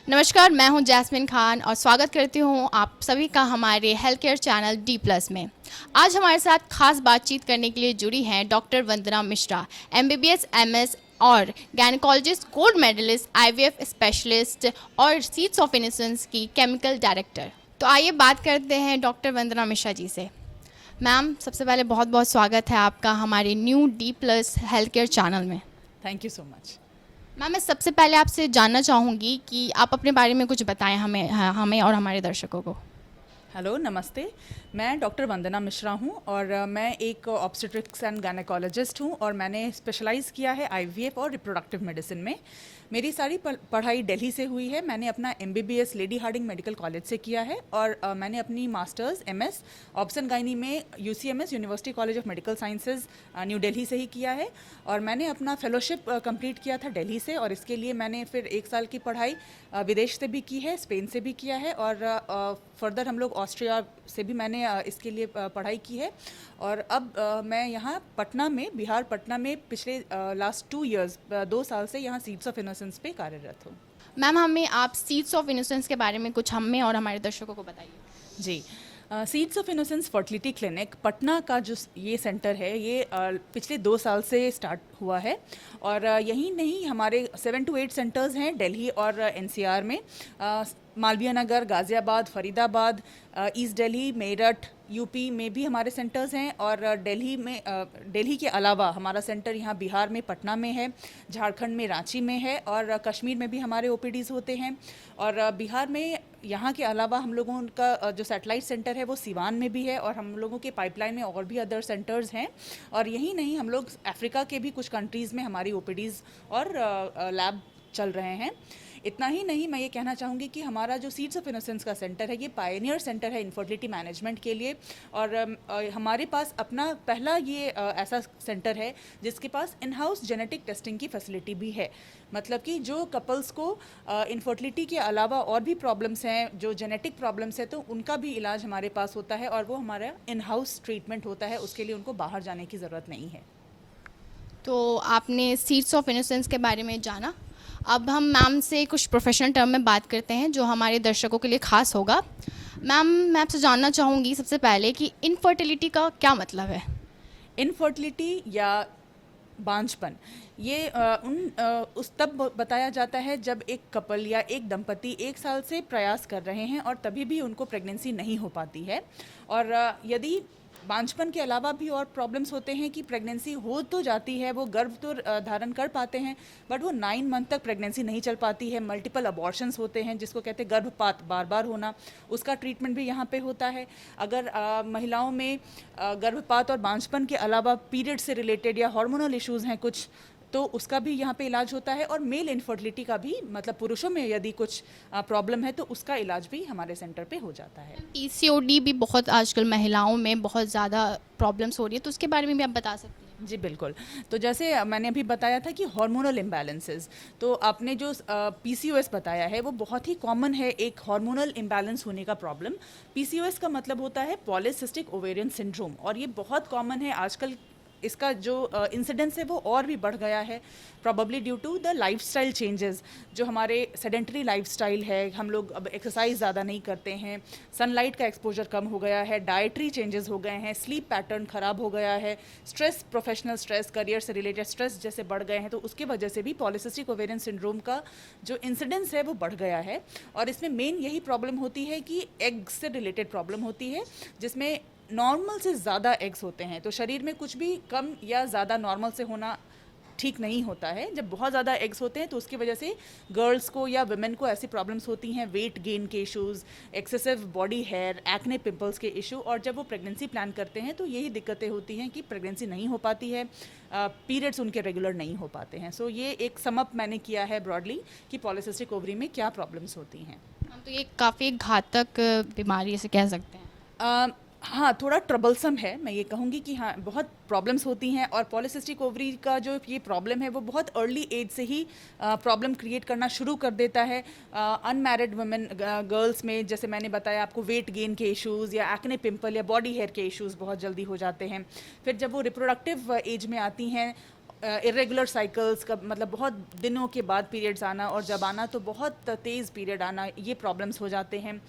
नमस्कार, मैं हूं जैस्मिन खान और स्वागत करती हूं आप सभी का हमारे health care channel D plus में। आज हमारे साथ खास बातचीत करने के लिए जुड़ी हैं doctor Vandana Mishra, MBBS, MS और gynaecologist, gold medallist, IVF specialist और सीड्स ऑफ इनोसेंस की केमिकल डायरेक्टर। तो आइए बात करते हैं डॉक्टर वंदना मिश्रा जी से। मैम, सबसे पहले बहुत बहुत स्वागत है आपका हमारे new D plus health care channel में। Thank you so much. Ma'am, मैं सबसे पहले आपसे जानना चाहूँगी कि आप अपने बारे में कुछ बताएं हमें और हमारे दर्शकों को। हेलो, नमस्ते। मैं डॉक्टर वंदना मिश्रा हूँ और मैं एक ऑब्स्टेट्रिक्स एंड गायनेकोलॉजिस्ट हूँ और मैंने स्पेशलाइज़ किया है आईवीएफ और रिप्रोडक्टिव मेडिसिन में। मेरी सारी पढ़ाई दिल्ली से हुई है। मैंने अपना MBBS lady Hardinge medical college से किया है और मैंने अपनी masters MS obs and gynae में UCMS university college of medical sciences new Delhi से ही किया है और मैंने अपना फेलोशिप कंप्लीट किया था दिल्ली से और इसके लिए मैंने फिर 1 साल की पढ़ाई विदेश से भी की है, स्पेन से भी किया है और फर्दर हम लोग ऑस्ट्रिया से भी मैंने इसके लिए पढ़ाई की है। और अब मैं यहाँ पटना में, बिहार पटना में पिछले लास्ट 2 इयर्स 2 साल से यहाँ सीड्स ऑफ इनोसेंस पे कार्यरत हूँ। मैम, हमें आप सीड्स ऑफ इनोसेंस के बारे में कुछ हमें और हमारे दर्शकों को बताइए। जी, seeds of innocence fertility clinic Patna का जो ये सेंटर है ये पिछले 2 साल से स्टार्ट हुआ है और यहीं नहीं, हमारे 7 to 8 सेंटर्स हैं दिल्ली और एनसीआर में। मालवीय नगर, गाज़ियाबाद, फरीदाबाद, ईस्ट दिल्ली, मेरठ, यूपी में भी हमारे सेंटर्स हैं और दिल्ली के अलावा हमारा सेंटर यहाँ बिहार में पटना में है, झारखंड में रांची में है और कश्मीर में भी हमारे ओपीडीज़ होते हैं। और बिहार में यहाँ के अलावा हम लोगों का जो सैटेलाइट सेंटर है वो सिवान में भी है और हम लोगों के पाइपलाइन में और भी अदर सेंटर्स हैं। और यही नहीं, हम लोग अफ्रीका के भी कुछ कंट्रीज़ में हमारी ओपीडीज़ और लैब चल रहे हैं। इतना ही नहीं, मैं ये कहना चाहूँगी कि हमारा जो सीड्स ऑफ इनोसेंस का सेंटर है ये पायनियर सेंटर है इनफर्टिलिटी मैनेजमेंट के लिए और हमारे पास अपना पहला ये ऐसा सेंटर है जिसके पास इन हाउस जेनेटिक टेस्टिंग की फैसिलिटी भी है। मतलब कि जो कपल्स को इनफर्टिलिटी के अलावा और भी प्रॉब्लम्स हैं, जो जेनेटिक प्रॉब्लम्स है, तो उनका भी इलाज हमारे पास होता है और वो हमारा इन हाउस ट्रीटमेंट होता है। उसके लिए उनको बाहर जाने की ज़रूरत नहीं है। तो आपने सीड्स ऑफ इनोसेंस के बारे में जाना। अब हम मैम से कुछ प्रोफेशनल टर्म में बात करते हैं जो हमारे दर्शकों के लिए खास होगा। मैम, मैं आपसे जानना चाहूँगी सबसे पहले कि इनफर्टिलिटी का क्या मतलब है। इनफर्टिलिटी या बांझपन ये उस तब बताया जाता है जब एक कपल या एक दंपति 1 साल से प्रयास कर रहे हैं और तभी भी उनको प्रेगनेंसी नहीं हो पाती है। और यदि बांझपन के अलावा भी और प्रॉब्लम्स होते हैं कि प्रेगनेंसी हो तो जाती है, वो गर्भ तो धारण कर पाते हैं, बट वो 9 मंथ तक प्रेगनेंसी नहीं चल पाती है। मल्टीपल अबॉर्शंस होते हैं जिसको कहते हैं गर्भपात, बार बार होना, उसका ट्रीटमेंट भी यहाँ पे होता है। अगर महिलाओं में गर्भपात और बांझपन के अलावा पीरियड से रिलेटेड या हार्मोनल इश्यूज़ हैं कुछ, तो उसका भी यहाँ पे इलाज होता है। और मेल इनफर्टिलिटी का भी, मतलब पुरुषों में यदि कुछ प्रॉब्लम है तो उसका इलाज भी हमारे सेंटर पे हो जाता है। पीसीओडी भी बहुत आजकल महिलाओं में बहुत ज़्यादा प्रॉब्लम्स हो रही है, तो उसके बारे में भी आप बता सकती हैं। जी बिल्कुल। तो जैसे मैंने अभी बताया था कि हार्मोनल इम्बैलेंसेस, तो आपने जो पीसीओएस बताया है वो बहुत ही कॉमन है, एक हार्मोनल इम्बैलेंस होने का प्रॉब्लम। पीसीओएस का मतलब होता है पॉलीसिस्टिक ओवेरियन सिंड्रोम और ये बहुत कॉमन है आजकल। इसका जो इंसिडेंस है वो और भी बढ़ गया है, probably due to the lifestyle changes. जो हमारे सेडेंटरी लाइफस्टाइल है, हम लोग अब एक्सरसाइज ज़्यादा नहीं करते हैं, सनलाइट का एक्सपोजर कम हो गया है, डाइटरी चेंजेस हो गए हैं, स्लीप पैटर्न ख़राब हो गया है, स्ट्रेस, प्रोफेशनल स्ट्रेस, करियर से रिलेटेड स्ट्रेस जैसे बढ़ गए हैं, तो उसकी वजह से भी पॉलीसिस्टिक ओवेरियन सिंड्रोम का जो इंसिडेंस है वो बढ़ गया है। और इसमें मेन यही प्रॉब्लम होती है कि एग से रिलेटेड प्रॉब्लम होती है, जिसमें नॉर्मल से ज़्यादा एग्स होते हैं। तो शरीर में कुछ भी कम या ज़्यादा नॉर्मल से होना ठीक नहीं होता है। जब बहुत ज़्यादा एग्स होते हैं तो उसकी वजह से गर्ल्स को या वुमेन को ऐसी प्रॉब्लम्स होती हैं, वेट गेन के issues, excessive body hair, acne, pimples के इशू। और जब वो प्रेगनेंसी प्लान करते हैं तो यही दिक्कतें होती हैं कि प्रेगनेंसी नहीं हो पाती है, पीरियड्स उनके रेगुलर नहीं हो पाते हैं। सो ये एक समअप मैंने किया है ब्रॉडली कि पॉलीसिस्टिक ओवरी में क्या प्रॉब्लम्स होती हैं। तो ये काफ़ी घातक बीमारी से कह सकते हैं। हाँ, थोड़ा ट्रबलसम है, मैं ये कहूँगी कि हाँ बहुत प्रॉब्लम्स होती हैं। और पॉलीसिस्टिक ओवरी का जो ये प्रॉब्लम है वो बहुत अर्ली एज से ही प्रॉब्लम क्रिएट करना शुरू कर देता है। अनमैरिड वुमेन, गर्ल्स में जैसे मैंने बताया आपको, वेट गेन के इश्यूज़ या एक्ने, पिंपल या बॉडी हेयर के इश्यूज़ बहुत जल्दी हो जाते हैं। फिर जब वो रिप्रोडक्टिव एज में आती हैं इरेगुलर साइकिल्स का मतलब बहुत दिनों के बाद पीरियड्स आना, और जब आना तो बहुत तेज़ पीरियड आना, ये प्रॉब्लम्स हो जाते हैं।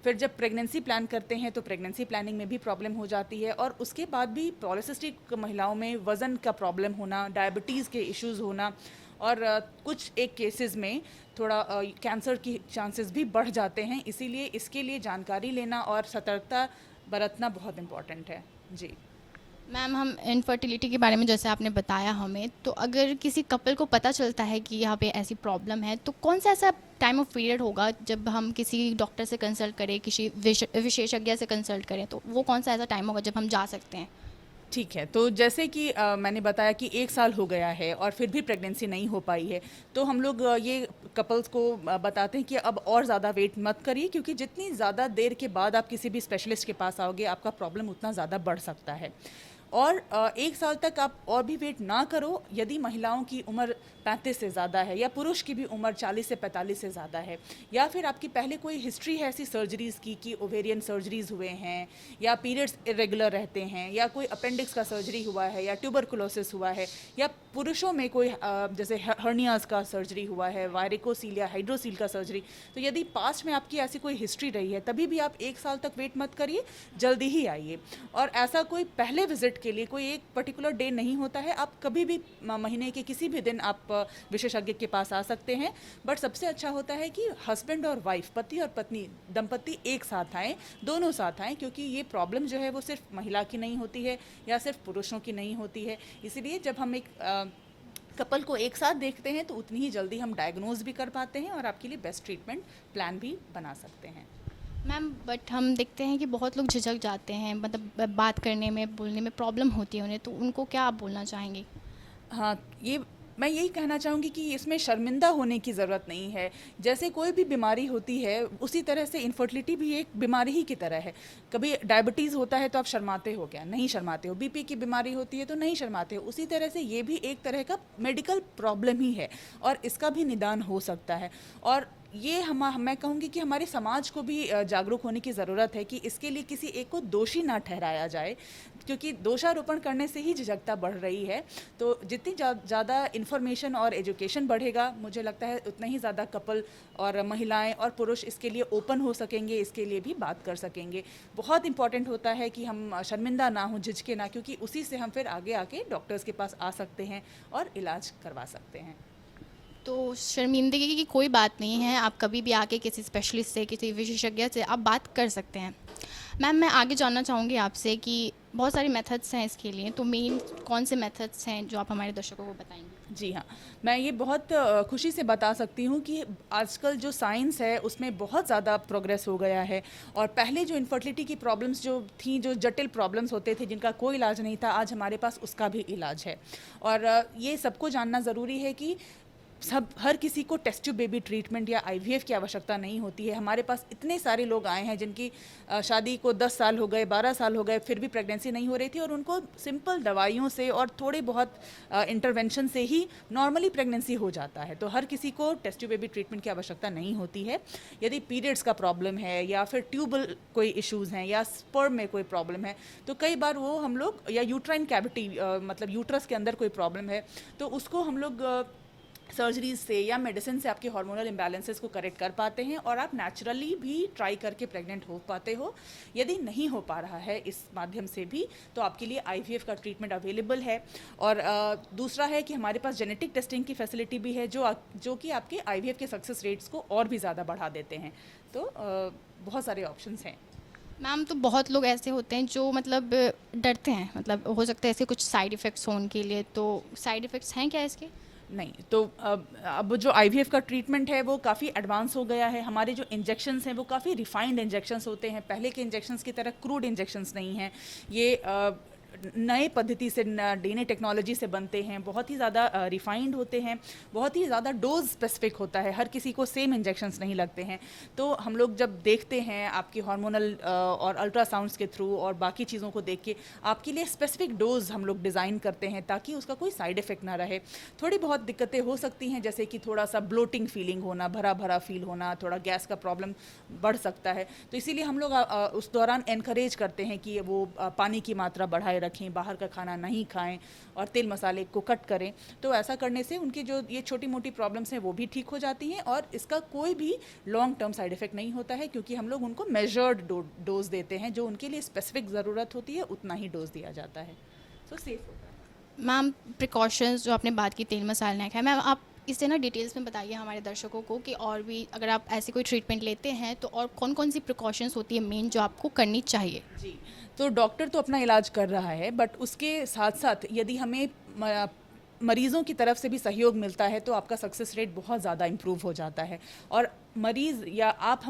फिर जब प्रेगनेंसी प्लान करते हैं तो प्रेगनेंसी प्लानिंग में भी प्रॉब्लम हो जाती है, और उसके बाद भी पॉलिसिस्टिक महिलाओं में वज़न का प्रॉब्लम होना, डायबिटीज़ के इश्यूज होना, और कुछ एक केसेस में थोड़ा कैंसर की चांसेस भी बढ़ जाते हैं। इसीलिए इसके लिए जानकारी लेना और सतर्कता बरतना बहुत इम्पॉर्टेंट है। जी मैम, हम इनफर्टिलिटी के बारे में जैसे आपने बताया हमें, तो अगर किसी कपल को पता चलता है कि यहाँ पे ऐसी प्रॉब्लम है, तो कौन सा ऐसा टाइम ऑफ पीरियड होगा जब हम किसी डॉक्टर से कंसल्ट करें, किसी विशेषज्ञ से कंसल्ट करें, तो वो कौन सा ऐसा टाइम होगा जब हम जा सकते हैं? ठीक है, तो जैसे कि मैंने बताया कि 1 साल हो गया है और फिर भी प्रेगनेंसी नहीं हो पाई है, तो हम लोग ये कपल्स को बताते हैं कि अब और ज़्यादा वेट मत करिए, क्योंकि जितनी ज़्यादा देर के बाद आप किसी भी स्पेशलिस्ट के पास आओगे, आपका प्रॉब्लम उतना ज़्यादा बढ़ सकता है। और 1 साल तक आप और भी वेट ना करो यदि महिलाओं की उम्र 35 से ज़्यादा है, या पुरुष की भी उम्र 40 से 45 से ज़्यादा है, या फिर आपकी पहले कोई हिस्ट्री है ऐसी सर्जरीज़ की कि ओवेरियन सर्जरीज़ हुए हैं, या पीरियड्स इरेगुलर रहते हैं, या कोई अपेंडिक्स का सर्जरी हुआ है, या ट्यूबरकुलोसिस हुआ है, या पुरुषों में कोई जैसे हर्नियाज का सर्जरी हुआ है, वायरिकोसील या हाइड्रोसील का सर्जरी। तो यदि पास्ट में आपकी ऐसी कोई हिस्ट्री रही है, तभी भी आप 1 साल तक वेट मत करिए, जल्दी ही आइए। और ऐसा कोई पहले विजिट के लिए कोई एक पर्टिकुलर डे नहीं होता है, आप कभी भी महीने के किसी भी दिन आप विशेषज्ञ के पास आ सकते हैं। बट सबसे अच्छा होता है कि हस्बैंड और वाइफ, पति और पत्नी, दंपति एक साथ आएँ, दोनों साथ आएँ, क्योंकि ये प्रॉब्लम जो है वो सिर्फ महिला की नहीं होती है या सिर्फ पुरुषों की नहीं होती है। इसीलिए जब हम एक कपल को एक साथ देखते हैं तो उतनी ही जल्दी हम डायग्नोज भी कर पाते हैं और आपके लिए बेस्ट ट्रीटमेंट प्लान भी बना सकते हैं। मैम, बट हम देखते हैं कि बहुत लोग झिझक जाते हैं, मतलब बात करने में, बोलने में प्रॉब्लम होती है उन्हें, तो उनको क्या आप बोलना चाहेंगे? हाँ, ये मैं यही कहना चाहूँगी कि इसमें शर्मिंदा होने की ज़रूरत नहीं है। जैसे कोई भी बीमारी होती है, उसी तरह से इनफर्टिलिटी भी एक बीमारी ही की तरह है। कभी डायबिटीज़ होता है तो आप शर्माते हो क्या? नहीं शर्माते हो। बीपी की बीमारी होती है तो नहीं शर्माते हो। उसी तरह से ये भी एक तरह का मेडिकल प्रॉब्लम ही है, और इसका भी निदान हो सकता है। और ये मैं कहूँगी कि हमारे समाज को भी जागरूक होने की ज़रूरत है कि इसके लिए किसी एक को दोषी ना ठहराया जाए, क्योंकि दोषारोपण करने से ही झिझकता बढ़ रही है। तो जितनी ज़्यादा इन्फॉर्मेशन और एजुकेशन बढ़ेगा, मुझे लगता है उतना ही ज़्यादा कपल और महिलाएं और पुरुष इसके लिए ओपन हो सकेंगे, इसके लिए भी बात कर सकेंगे। बहुत इंपॉर्टेंट होता है कि हम शर्मिंदा ना हो, झिझके ना, क्योंकि उसी से हम फिर आगे आके डॉक्टर्स के पास आ सकते हैं और इलाज करवा सकते हैं। तो शर्मिंदगी की कोई बात नहीं है, आप कभी भी आके किसी स्पेशलिस्ट से, किसी विशेषज्ञ से आप बात कर सकते हैं। मैम, मैं आगे जानना चाहूँगी आपसे कि बहुत सारे मेथड्स हैं इसके लिए, तो मेन कौन से मेथड्स हैं जो आप हमारे दर्शकों को बताएंगे? जी हाँ, मैं ये बहुत खुशी से बता सकती हूँ कि आजकल जो साइंस है उसमें बहुत ज़्यादा प्रोग्रेस हो गया है। और पहले जो इनफर्टिलिटी की प्रॉब्लम्स जो थी, जो जटिल प्रॉब्लम्स होते थे जिनका कोई इलाज नहीं था, आज हमारे पास उसका भी इलाज है। और ये सबको जानना ज़रूरी है कि हर किसी को टेस्ट ट्यूब बेबी ट्रीटमेंट या आईवीएफ की आवश्यकता नहीं होती है। हमारे पास इतने सारे लोग आए हैं जिनकी शादी को 10 साल हो गए, 12 साल हो गए, फिर भी प्रेगनेंसी नहीं हो रही थी, और उनको सिंपल दवाइयों से और थोड़े बहुत इंटरवेंशन से ही नॉर्मली प्रेगनेंसी हो जाता है। तो हर किसी को टेस्ट ट्यूब बेबी ट्रीटमेंट की आवश्यकता नहीं होती है। यदि पीरियड्स का प्रॉब्लम है, या फिर ट्यूबल कोई इश्यूज़ हैं, या स्पर्म में कोई प्रॉब्लम है, तो कई बार वो हम लोग, या यूट्राइन कैविटी मतलब यूट्रस के अंदर कोई प्रॉब्लम है, तो उसको हम लोग सर्जरीज से या मेडिसिन से आपके हार्मोनल इम्बैलेंसेस को करेक्ट कर पाते हैं, और आप नेचुरली भी ट्राई करके प्रेग्नेंट हो पाते हो। यदि नहीं हो पा रहा है इस माध्यम से भी, तो आपके लिए आईवीएफ का ट्रीटमेंट अवेलेबल है। और दूसरा है कि हमारे पास जेनेटिक टेस्टिंग की फैसिलिटी भी है, जो कि आपके आईवीएफ के सक्सेस रेट्स को और भी ज़्यादा बढ़ा देते हैं। तो बहुत सारे ऑप्शंस हैं। मैम, तो बहुत लोग ऐसे होते हैं जो मतलब डरते हैं, मतलब हो सकता है ऐसे कुछ साइड इफ़ेक्ट्स होने के लिए, तो साइड इफ़ेक्ट्स हैं क्या इसके? नहीं, तो अब जो आईवीएफ का ट्रीटमेंट है वो काफ़ी एडवांस हो गया है। हमारे जो इंजेक्शंस हैं वो काफ़ी रिफाइंड इंजेक्शंस होते हैं, पहले के इंजेक्शंस की तरह क्रूड इंजेक्शंस नहीं हैं। ये नए पद्धति से, डीएनए टेक्नोलॉजी से बनते हैं, बहुत ही ज़्यादा रिफाइंड होते हैं, बहुत ही ज़्यादा डोज स्पेसिफिक होता है, हर किसी को सेम इंजेक्शंस नहीं लगते हैं। तो हम लोग जब देखते हैं आपकी हार्मोनल और अल्ट्रासाउंड्स के थ्रू और बाकी चीज़ों को देख के आपके लिए स्पेसिफिक डोज हम लोग डिज़ाइन करते हैं, ताकि उसका कोई साइड इफ़ेक्ट ना रहे। थोड़ी बहुत दिक्कतें हो सकती हैं, जैसे कि थोड़ा सा ब्लोटिंग फीलिंग होना, भरा भरा फील होना, थोड़ा गैस का प्रॉब्लम बढ़ सकता है। तो इसीलिए हम लोग उस दौरान एनकरेज करते हैं कि वो पानी की मात्रा बढ़ाए रखें, रखें, बाहर का खाना नहीं खाएं और तेल मसाले को कट करें। तो ऐसा करने से उनकी जो ये छोटी मोटी प्रॉब्लम्स हैं वो भी ठीक हो जाती हैं और इसका कोई भी लॉन्ग टर्म साइड इफ़ेक्ट नहीं होता है, क्योंकि हम लोग उनको मेजर्ड डोज देते हैं, जो उनके लिए स्पेसिफिक ज़रूरत होती है उतना ही डोज दिया जाता है। सो सेफ होता है। मैम प्रिकॉशंस जो आपने बात की तेल मसाला नहीं खाए, मैम आप इससे ना डिटेल्स में बताइए हमारे दर्शकों को कि और भी अगर आप ऐसे कोई ट्रीटमेंट लेते हैं तो और कौन कौन सी प्रिकॉशंस होती है मेन जो आपको करनी चाहिए। जी, तो डॉक्टर तो अपना इलाज कर रहा है, बट उसके साथ साथ यदि हमें मरीज़ों की तरफ से भी सहयोग मिलता है तो आपका सक्सेस रेट बहुत ज़्यादा इम्प्रूव हो जाता है। और मरीज़ या आप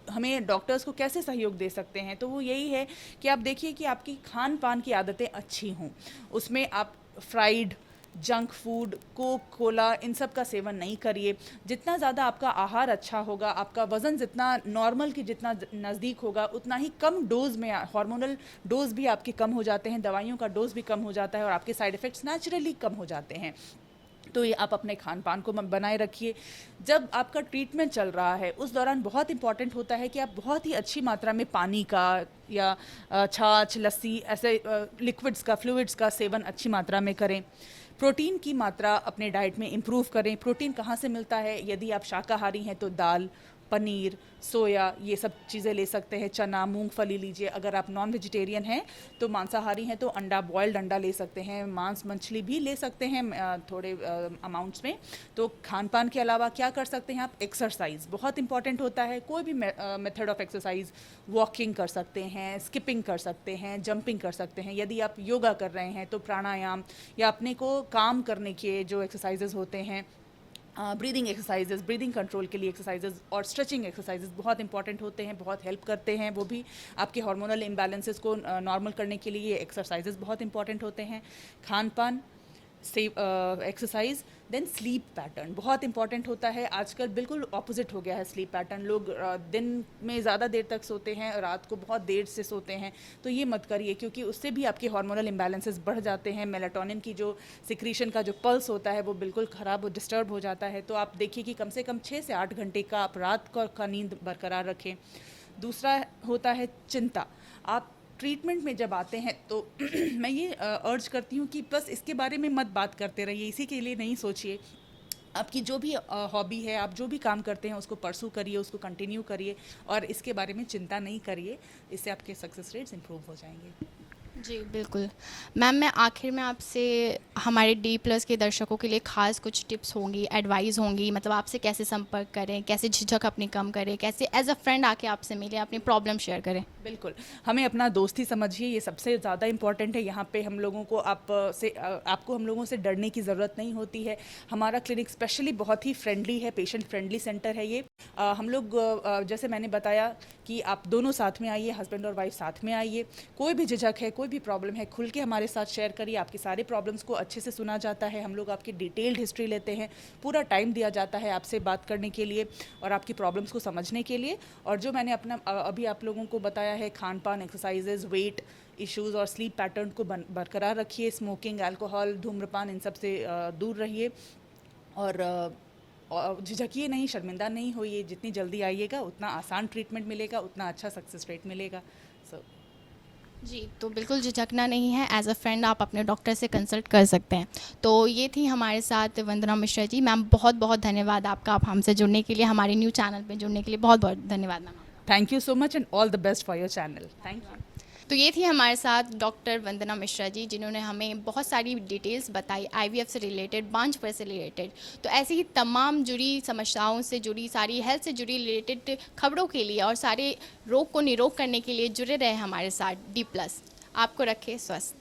हमें डॉक्टर्स को कैसे सहयोग दे सकते हैं, तो वो यही है कि आप देखिए कि आपकी खान पान की आदतें अच्छी हों, उसमें आप fried, junk food, coke, cola इन सब का सेवन नहीं करिए। जितना ज़्यादा आपका आहार अच्छा होगा, आपका वज़न जितना नॉर्मल के जितना नज़दीक होगा, उतना ही कम डोज में हार्मोनल डोज भी आपके कम हो जाते हैं, दवाइयों का डोज भी कम हो जाता है और आपके साइड इफ़ेक्ट्स नेचुरली कम हो जाते हैं। तो ये आप अपने खान पान को बनाए रखिए। जब आपका ट्रीटमेंट चल रहा है उस दौरान बहुत इंपॉर्टेंट होता है कि आप बहुत ही अच्छी मात्रा में पानी का या छाछ, लस्सी, ऐसे लिक्विड्स का, फ्लूइड्स का सेवन अच्छी मात्रा में करें। प्रोटीन की मात्रा अपने डाइट में इम्प्रूव करें। प्रोटीन कहाँ से मिलता है? यदि आप शाकाहारी हैं तो दाल, पनीर, सोया, ये सब चीज़ें ले सकते हैं। चना, मूंगफली लीजिए। अगर आप नॉन वेजिटेरियन हैं तो मांसाहारी हैं तो अंडा, बॉयल्ड अंडा ले सकते हैं। मांस, मछली भी ले सकते हैं थोड़े अमाउंट्स में। तो खान पान के अलावा क्या कर सकते हैं आप? एक्सरसाइज बहुत इंपॉर्टेंट होता है। कोई भी मेथड ऑफ एक्सरसाइज, वॉकिंग कर सकते हैं, स्किपिंग कर सकते हैं, जंपिंग कर सकते हैं। यदि आप योगा कर रहे हैं तो प्राणायाम या अपने को काम करने के जो एक्सरसाइजेज होते हैं, ब्रीदिंग एक्सरसाइजेज, ब्रीदिंग कंट्रोल के लिए एक्सरसाइजेज और स्ट्रेचिंग एक्सरसाइजेज बहुत इंपॉर्टेंट होते हैं, बहुत हेल्प करते हैं। वो भी आपके हार्मोनल इम्बैलेंसेस को नॉर्मल करने के लिए ये एक्सरसाइजेज बहुत इंपॉर्टेंट होते हैं। खान पान, एक्सरसाइज, देन स्लीप पैटर्न बहुत इंपॉर्टेंट होता है। आजकल बिल्कुल ऑपोजिट हो गया है स्लीप पैटर्न। लोग दिन में ज़्यादा देर तक सोते हैं और रात को बहुत देर से सोते हैं, तो ये मत करिए, क्योंकि उससे भी आपके हार्मोनल इम्बैलेंसेस बढ़ जाते हैं। मेलाटोनिन की जो सिक्रीशन का जो पल्स होता है वो बिल्कुल ख़राब, डिस्टर्ब हो जाता है। तो आप देखिए कि कम से कम 6 से 8 घंटे का आप रात का नींद बरकरार रखें। दूसरा होता है चिंता। आप ट्रीटमेंट में जब आते हैं तो मैं ये अर्ज करती हूँ कि बस इसके बारे में मत बात करते रहिए, इसी के लिए नहीं सोचिए। आपकी जो भी हॉबी है, आप जो भी काम करते हैं उसको परसू करिए, उसको कंटिन्यू करिए और इसके बारे में चिंता नहीं करिए। इससे आपके सक्सेस रेट्स इंप्रूव हो जाएंगे। जी बिल्कुल। मैम मैं आखिर में आपसे हमारे D+ के दर्शकों के लिए ख़ास कुछ टिप्स होंगी, एडवाइस होंगी, मतलब आपसे कैसे संपर्क करें, कैसे झिझक अपनी कम करें, कैसे एज अ फ्रेंड आके आपसे मिलें, अपनी प्रॉब्लम शेयर करें। बिल्कुल, हमें अपना दोस्त ही समझिए, ये सबसे ज़्यादा इम्पॉर्टेंट है। यहाँ पे हम लोगों को आपको हम लोगों से डरने की ज़रूरत नहीं होती है। हमारा क्लिनिक स्पेशली बहुत ही फ्रेंडली है, पेशेंट फ्रेंडली सेंटर है ये। हम लोग जैसे मैंने बताया कि आप दोनों साथ में आइए, हस्बैंड और वाइफ साथ में आइए। कोई भी झिझक है, कोई भी प्रॉब्लम है, खुल के हमारे साथ शेयर करिए। आपके सारे प्रॉब्लम्स को अच्छे से सुना जाता है। हम लोग आपकी डिटेल्ड हिस्ट्री लेते हैं, पूरा टाइम दिया जाता है आपसे बात करने के लिए और आपकी प्रॉब्लम्स को समझने के लिए। और जो मैंने अपना अभी आप लोगों को बताया है, खान पान, एक्सरसाइजेज, वेट इश्यूज़ और स्लीप पैटर्न को बरकरार रखिए। स्मोकिंग, अल्कोहल, धूम्रपान, इन सब से दूर रहिए और झिझकिए नहीं, शर्मिंदा नहीं होइए। जितनी जल्दी आइएगा उतना आसान ट्रीटमेंट मिलेगा, उतना अच्छा सक्सेस रेट मिलेगा। जी, तो बिल्कुल झिझकना नहीं है। एज अ फ्रेंड आप अपने डॉक्टर से कंसल्ट कर सकते हैं। तो ये थी हमारे साथ वंदना मिश्रा जी। मैम बहुत बहुत धन्यवाद आपका, आप हमसे जुड़ने के लिए, हमारे न्यू चैनल पे जुड़ने के लिए बहुत बहुत धन्यवाद ma'am. Thank you so much and all the best for your channel. Thank you. तो ये थी हमारे साथ डॉक्टर वंदना मिश्रा जी, जिन्होंने हमें बहुत सारी डिटेल्स बताई IVF से रिलेटेड, बांझपन से रिलेटेड। तो ऐसी ही तमाम जुड़ी समस्याओं से जुड़ी, सारी हेल्थ से जुड़ी रिलेटेड खबरों के लिए और सारे रोग को निरोग करने के लिए जुड़े रहे हमारे साथ D+। आपको रखे स्वस्थ।